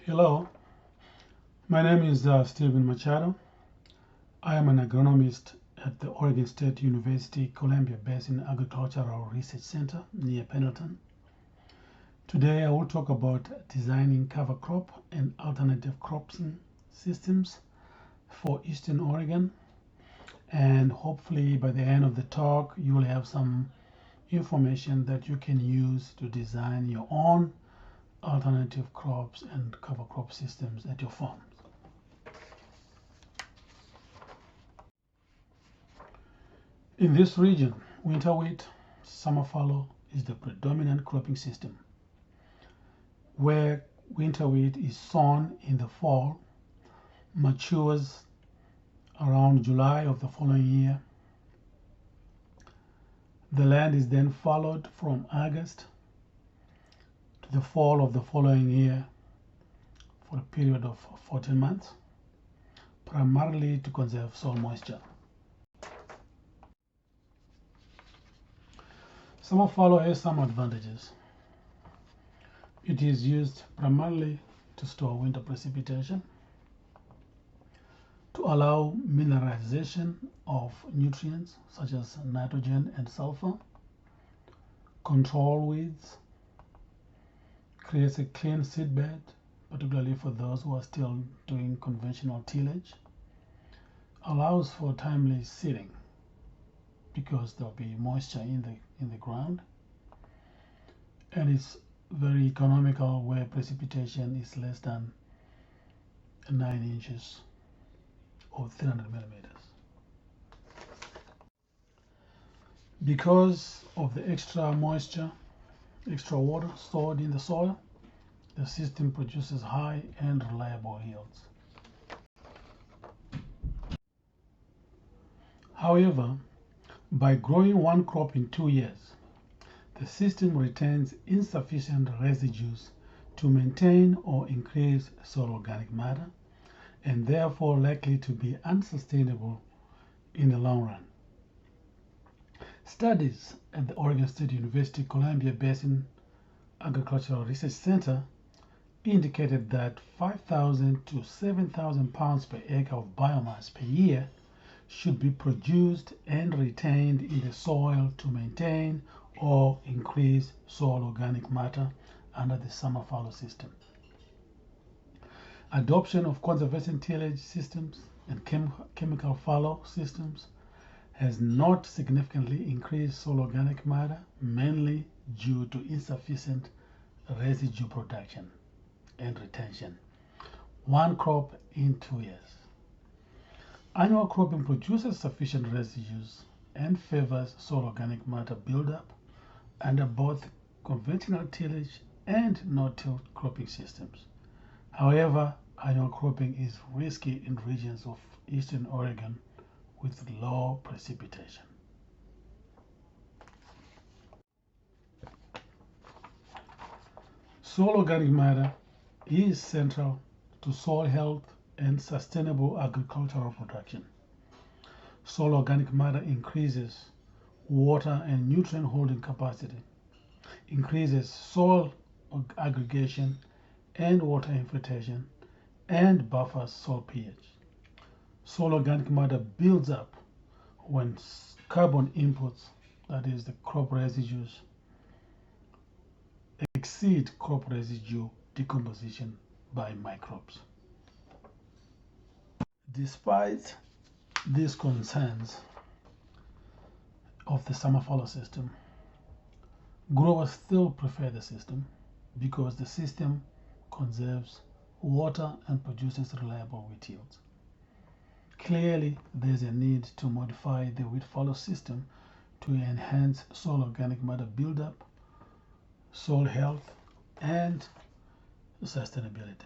Hello, my name is Stephen Machado. I am an agronomist at the Oregon State University Columbia Basin Agricultural Research Center near Pendleton. Today I will talk about designing cover crop and alternative cropping systems for Eastern Oregon, and hopefully by the end of the talk you will have some information that you can use to design your own alternative crops and cover crop systems at your farm. In this region, winter wheat, summer fallow is the predominant cropping system. Where winter wheat is sown in the fall, matures around July of the following year. The land is then followed from August to the fall of the following year for a period of 14 months, primarily to conserve soil moisture. Summer fallow has some advantages. It is used primarily to store winter precipitation, to allow mineralization of nutrients such as nitrogen and sulfur, control weeds, creates a clean seedbed, particularly for those who are still doing conventional tillage, allows for timely seeding because there'll be moisture in the ground, and it's very economical where precipitation is less than 9 inches or 300 millimeters. Because of the extra moisture, extra water stored in the soil, the system produces high and reliable yields. However, by growing one crop in 2 years, the system retains insufficient residues to maintain or increase soil organic matter, and therefore likely to be unsustainable in the long run. Studies at the Oregon State University Columbia Basin Agricultural Research Center indicated that 5,000 to 7,000 pounds per acre of biomass per year should be produced and retained in the soil to maintain or increase soil organic matter under the summer fallow system. Adoption of conservation tillage systems and chemical fallow systems has not significantly increased soil organic matter, mainly due to insufficient residue production and retention. One crop in 2 years. Annual cropping produces sufficient residues and favors soil organic matter buildup under both conventional tillage and no-till cropping systems. However, annual cropping is risky in regions of eastern Oregon with low precipitation. Soil organic matter is central to soil health and sustainable agricultural production. Soil organic matter increases water and nutrient holding capacity, increases soil aggregation and water infiltration, and buffers soil pH. Soil organic matter builds up when carbon inputs, that is the crop residues, exceed crop residue decomposition by microbes. Despite these concerns of the summer fallow system, growers still prefer the system because the system conserves water and produces reliable wheat yields. Clearly, there is a need to modify the wheat fallow system to enhance soil organic matter buildup, soil health, and sustainability.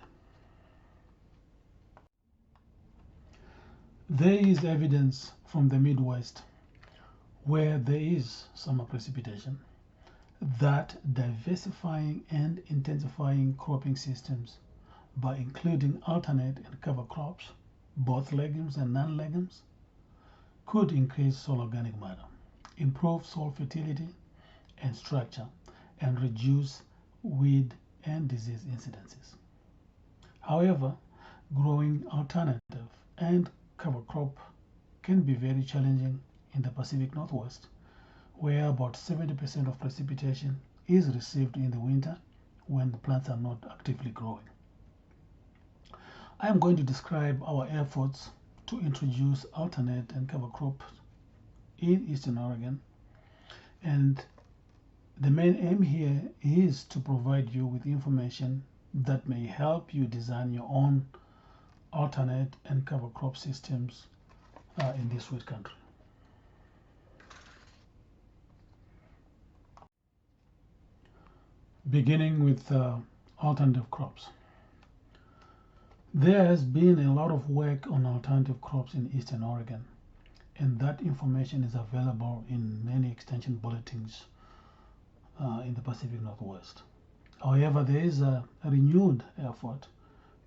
There is evidence from the Midwest, where there is summer precipitation, that diversifying and intensifying cropping systems by including alternate and cover crops, both legumes and non-legumes, could increase soil organic matter, improve soil fertility and structure, and reduce weed and disease incidences. However, growing alternative and cover crop can be very challenging in the Pacific Northwest, where about 70% of precipitation is received in the winter when the plants are not actively growing. I am going to describe our efforts to introduce alternate and cover crops in Eastern Oregon, and the main aim here is to provide you with information that may help you design your own alternate and cover crop systems in this wet country. Beginning with alternative crops. There has been a lot of work on alternative crops in Eastern Oregon, and that information is available in many extension bulletins in the Pacific Northwest. However, there is a renewed effort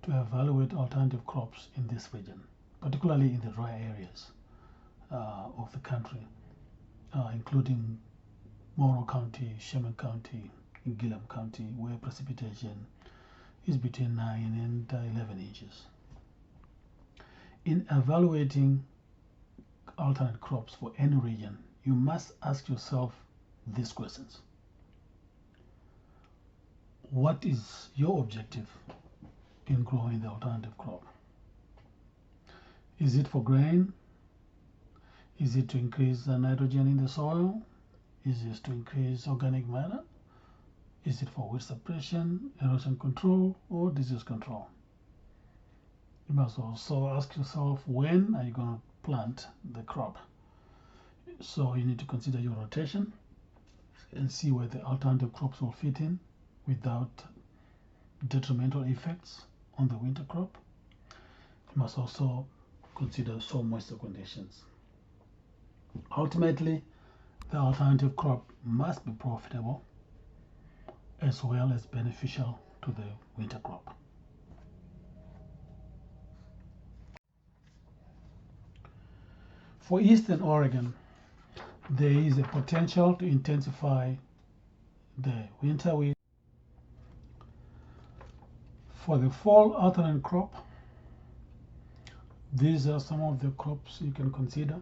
to evaluate alternative crops in this region, particularly in the dry areas of the country, including Morrow County, Schematic County, and Gillum County, where precipitation is between 9 and 11 inches. In evaluating alternate crops for any region, you must ask yourself these questions. What is your objective in growing the alternative crop? Is it for grain? Is it to increase the nitrogen in the soil? Is it to increase organic matter? Is it for weed suppression, erosion control, or disease control? You must also ask yourself, when are you going to plant the crop? So you need to consider your rotation and see where the alternative crops will fit in without detrimental effects on the winter crop. You must also consider soil moisture conditions. Ultimately, the alternative crop must be profitable as well as beneficial to the winter crop. For Eastern Oregon, there is a potential to intensify the winter wheat. For the fall alternate crop, these are some of the crops you can consider.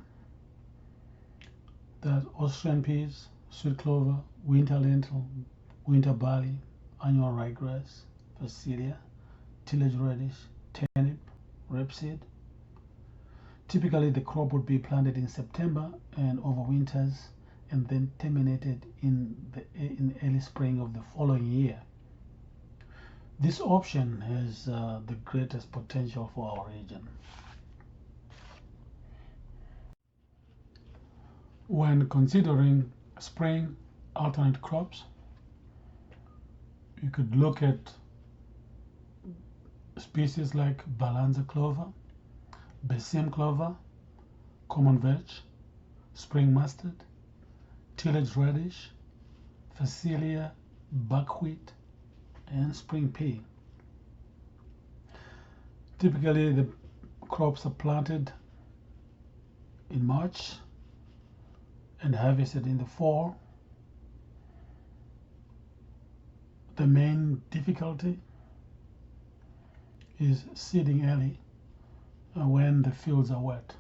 That's Austrian peas, sweet clover, winter lentil, winter barley, annual ryegrass, phacelia, tillage radish, turnip, rapeseed. Typically, the crop would be planted in September and overwinters, and then terminated in early spring of the following year. This option has the greatest potential for our region. When considering spring alternate crops, you could look at species like balanza clover, Besim clover, common veg, spring mustard, tillage radish, phacelia, buckwheat, and spring pea. Typically, the crops are planted in March and harvested in the fall. The main difficulty is seeding early when the fields are wet.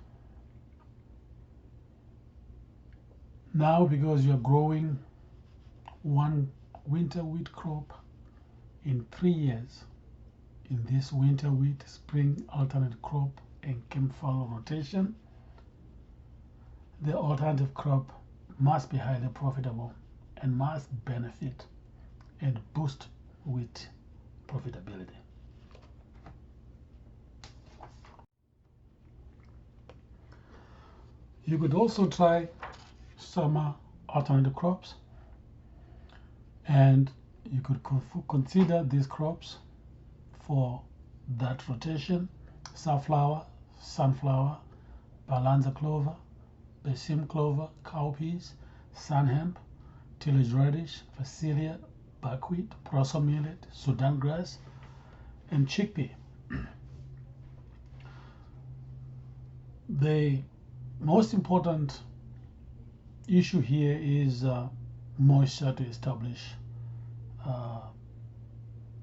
Now, because you're growing one winter wheat crop in 3 years, in this winter wheat, spring alternate crop, and fallow rotation, the alternative crop must be highly profitable and must benefit and boost wheat profitability. You could also try summer alternative crops, and you could consider these crops for that rotation: safflower, sunflower, balanza clover, Besim clover, cowpeas, sun hemp, tillage radish, phacelia, buckwheat, Proso millet, Sudan grass, and chickpea. The most important issue here is moisture to establish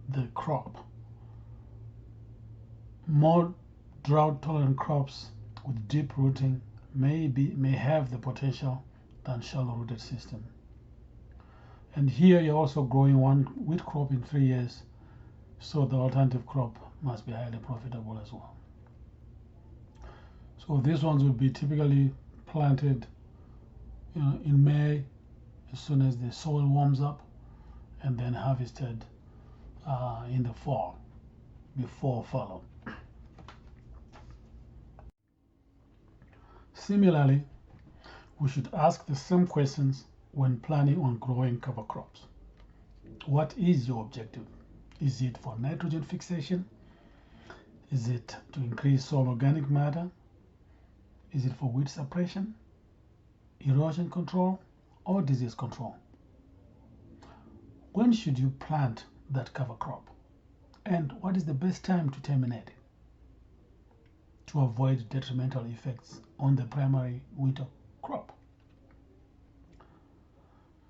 the crop. More drought-tolerant crops with deep rooting may have the potential than shallow-rooted system. And here you're also growing one wheat crop in 3 years, so the alternative crop must be highly profitable as well. So these ones will be typically planted in May, as soon as the soil warms up, and then harvested in the fall before fallow. Similarly, we should ask the same questions when planning on growing cover crops. What is your objective? Is it for nitrogen fixation? Is it to increase soil organic matter? Is it for weed suppression, erosion control, or disease control? When should you plant that cover crop? And what is the best time to terminate it to avoid detrimental effects on the primary winter crop?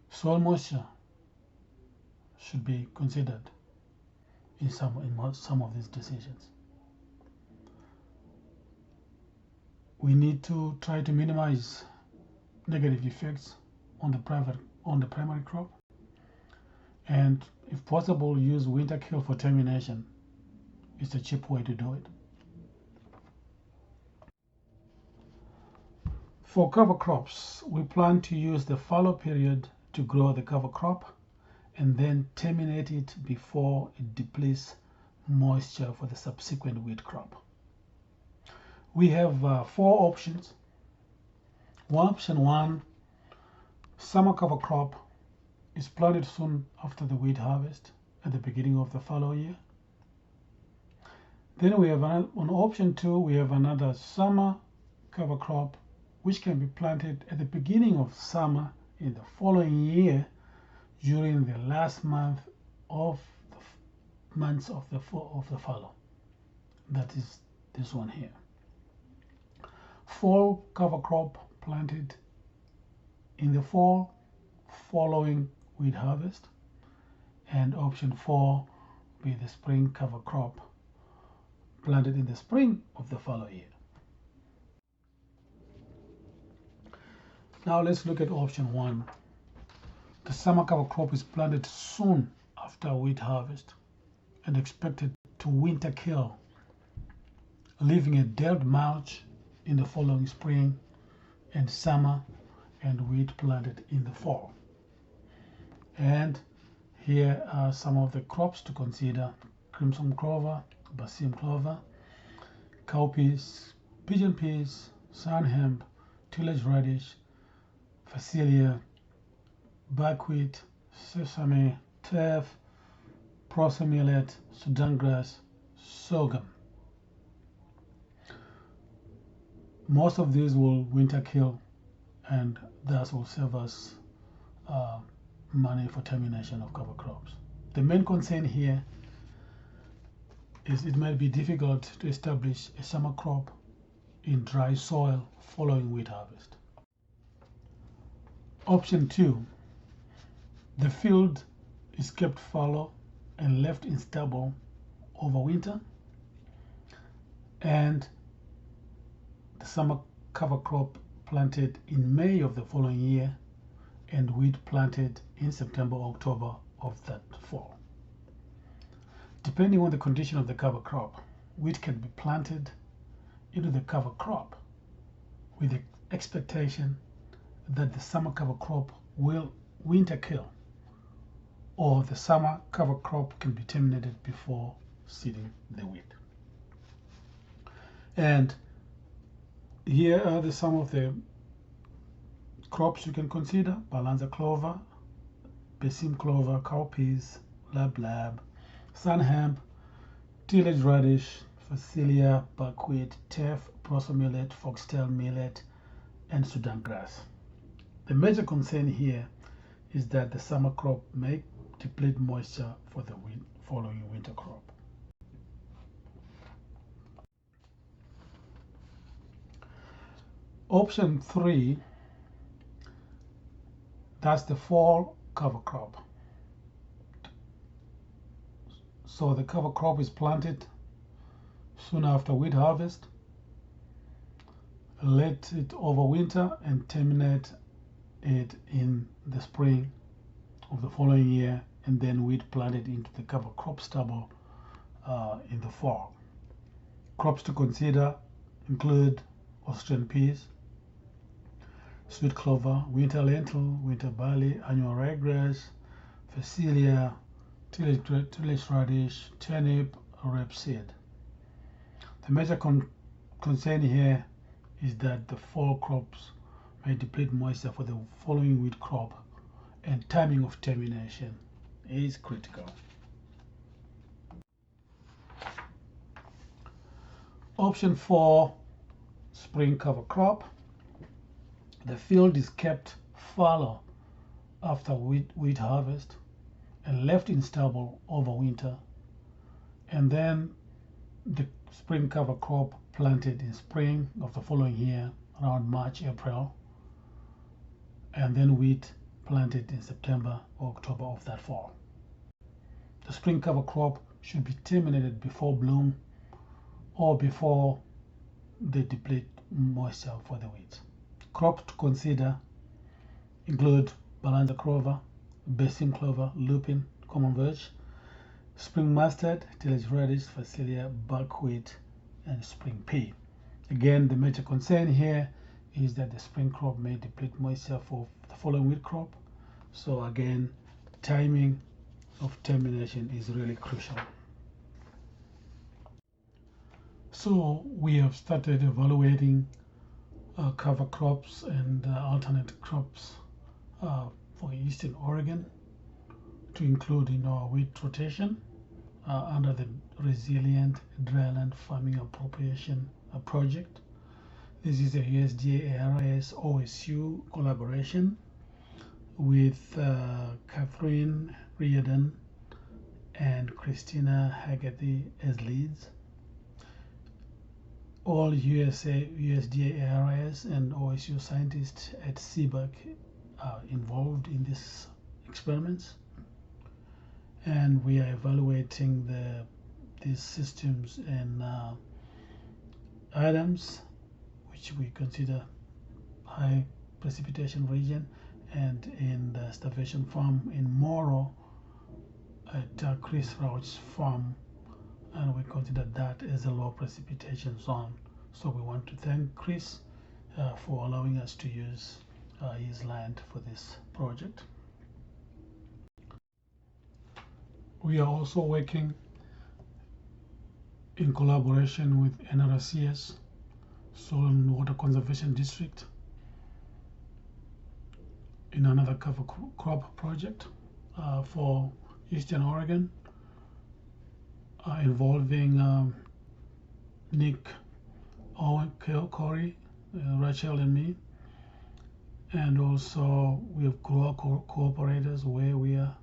Soil moisture should be considered in some of these decisions. We need to try to minimize negative effects on the primary crop, and if possible, use winter kill for termination. It's a cheap way to do it. For cover crops, we plan to use the fallow period to grow the cover crop and then terminate it before it depletes moisture for the subsequent wheat crop. We have 4 options. Option 1, summer cover crop is planted soon after the wheat harvest at the beginning of the fallow year. Then we have on option 2, we have another summer cover crop which can be planted at the beginning of summer in the following year during the last month of the fallow. That is this one here. Fall cover crop planted in the fall following wheat harvest, and option 4 be the spring cover crop planted in the spring of the fallow year. Now let's look at option 1. The summer cover crop is planted soon after wheat harvest and expected to winter kill, leaving a dead mulch in the following spring and summer, and wheat planted in the fall. And here are some of the crops to consider: crimson clover, balsam clover, cowpeas, pigeon peas, sun hemp, tillage radish, phacelia, buckwheat, sesame, teff, proso millet, Sudan grass, sorghum. Most of these will winter kill and thus will save us money for termination of cover crops. The main concern here is it might be difficult to establish a summer crop in dry soil following wheat harvest. Option 2, the field is kept fallow and left in stubble over winter, and the summer cover crop planted in May of the following year, and wheat planted in September or October of that fall. Depending on the condition of the cover crop, wheat can be planted into the cover crop with the expectation that the summer cover crop will winter kill, or the summer cover crop can be terminated before seeding the wheat. And here are some of the crops you can consider: balanza clover, balsam clover, cowpeas, lab, sun hemp, tillage radish, phacelia, buckwheat, teff, proso millet, foxtail millet, and Sudan grass. The major concern here is that the summer crop may deplete moisture for the following winter crop. Option 3, that's the fall cover crop. So the cover crop is planted soon after wheat harvest. Let it overwinter and terminate it in the spring of the following year, and then wheat planted into the cover crop stubble in the fall. Crops to consider include Austrian peas, sweet clover, winter lentil, winter barley, annual ryegrass, phacelia, tillage radish, turnip, rapeseed. The major concern here is that the fall crops may deplete moisture for the following wheat crop, and timing of termination is critical. Option 4, spring cover crop. The field is kept fallow after wheat harvest and left in stubble over winter, and then the spring cover crop planted in spring of the following year around March, April, and then wheat planted in September or October of that fall. The spring cover crop should be terminated before bloom or before they deplete moisture for the wheat. Crops to consider include balanza clover, basin clover, lupin, common vetch, spring mustard, tillage radish, phacelia, buckwheat, and spring pea. Again, the major concern here is that the spring crop may deplete moisture for the following wheat crop. So again, timing of termination is really crucial. So we have started evaluating cover crops and alternate crops for Eastern Oregon to include in our wheat rotation under the Resilient Dryland Farming Appropriation Project. This is a USDA ARS OSU collaboration with Catherine Riordan and Christina Haggerty as leads. All USDA ARS and OSU scientists at CBAC are involved in these experiments, and we are evaluating these systems and items which we consider high precipitation region, and in the starvation farm in Morrow at Chris Rauch's farm, and we consider that as a low precipitation zone. So we want to thank Chris for allowing us to use his land for this project. We are also working in collaboration with NRCS, Soil and Water Conservation District, in another cover crop project for Eastern Oregon, involving Nick, Owen, Corey, Rachel, and me. And also we have grower cooperators where we are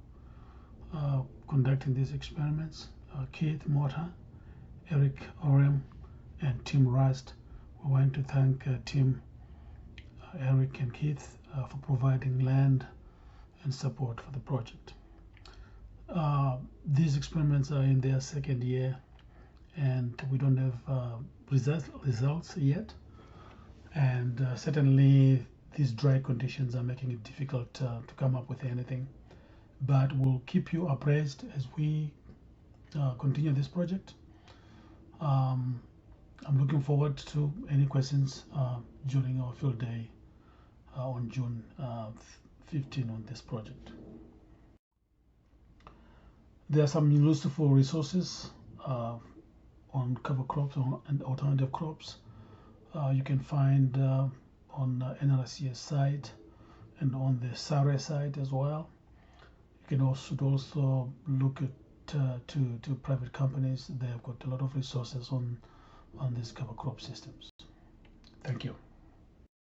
conducting these experiments, Keith Mota, Eric Orem, and Tim Rust. We want to thank Tim, Eric, and Keith for providing land and support for the project. These experiments are in their second year, and we don't have results yet, and certainly these dry conditions are making it difficult to come up with anything, but we'll keep you appraised as we continue this project. I'm looking forward to any questions during our field day on June 15 on this project. There are some useful resources on cover crops and alternative crops. You can find on NRCS site and on the SARE site as well. You can also look at to private companies. They have got a lot of resources on these cover crop systems. Thank you.